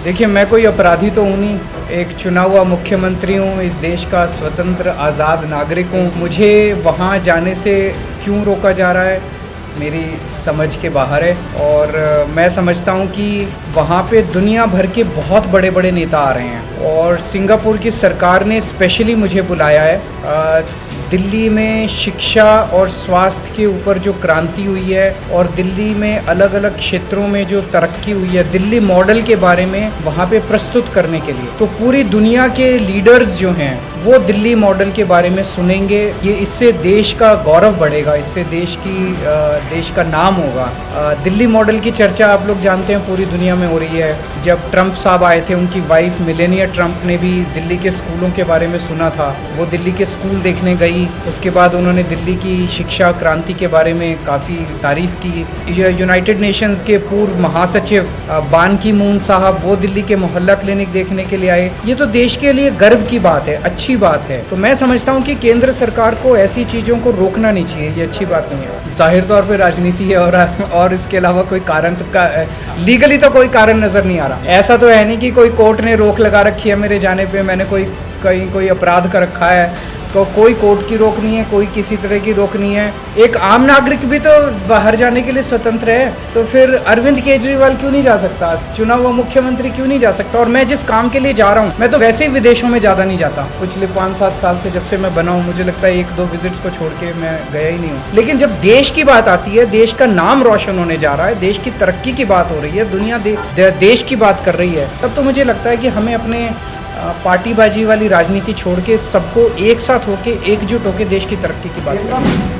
देखिए, मैं कोई अपराधी तो हूँ नहीं, एक चुना हुआ मुख्यमंत्री हूँ, इस देश का स्वतंत्र आज़ाद नागरिक हूँ। मुझे वहाँ जाने से क्यों रोका जा रहा है, मेरी समझ के बाहर है। और मैं समझता हूँ कि वहाँ पे दुनिया भर के बहुत बड़े बड़े नेता आ रहे हैं और सिंगापुर की सरकार ने स्पेशली मुझे बुलाया है। दिल्ली में शिक्षा और स्वास्थ्य के ऊपर जो क्रांति हुई है और दिल्ली में अलग अलग क्षेत्रों में जो तरक्की हुई है, दिल्ली मॉडल के बारे में वहाँ पे प्रस्तुत करने के लिए, तो पूरी दुनिया के लीडर्स जो हैं वो दिल्ली मॉडल के बारे में सुनेंगे। ये इससे देश का गौरव बढ़ेगा, इससे देश का नाम होगा। दिल्ली मॉडल की चर्चा आप लोग जानते हैं पूरी दुनिया में हो रही है। जब ट्रंप साहब आए थे, उनकी वाइफ मेलेनिया ट्रंप ने भी दिल्ली के स्कूलों के बारे में सुना था, वो दिल्ली के स्कूल देखने गई। उसके बाद उन्होंने दिल्ली की शिक्षा क्रांति के बारे में काफ़ी तारीफ़ की। यूनाइटेड नेशंस के पूर्व महासचिव बान की मून साहब, वो दिल्ली के मोहल्ला क्लिनिक देखने के लिए आए। ये तो देश के लिए गर्व की बात है, अच्छी बात है। तो मैं समझता हूँ कि केंद्र सरकार को ऐसी चीज़ों को रोकना नहीं चाहिए, ये अच्छी बात नहीं है। जाहिर तौर पे राजनीति है और इसके अलावा कोई कारण लीगली तो कोई कारण नज़र नहीं आ रहा। ऐसा तो है नहीं कि कोई कोर्ट ने रोक लगा रखी है मेरे जाने पे, मैंने कोई अपराध कर रखा है, तो कोई कोर्ट की रोक नहीं है, कोई किसी तरह की रोक नहीं है। एक आम नागरिक भी तो बाहर जाने के लिए स्वतंत्र है, तो फिर अरविंद केजरीवाल क्यों नहीं जा सकता, चुना हुआ मुख्यमंत्री क्यों नहीं जा सकता। और मैं जिस काम के लिए जा रहा हूँ, मैं तो वैसे ही विदेशों में ज़्यादा नहीं जाता। पिछले 5-7 साल से जब से मैं बना हूँ, मुझे लगता है 1-2 विजिट्स को छोड़ के मैं गया ही नहीं हूँ। लेकिन जब देश की बात आती है, देश का नाम रोशन होने जा रहा है, देश की तरक्की की बात हो रही है, दुनिया देश की बात कर रही है, तब तो मुझे लगता है कि हमें अपने पार्टीबाजी वाली राजनीति छोड़ के सबको एक साथ होके एकजुट होके देश की तरक्की की बात करनी है।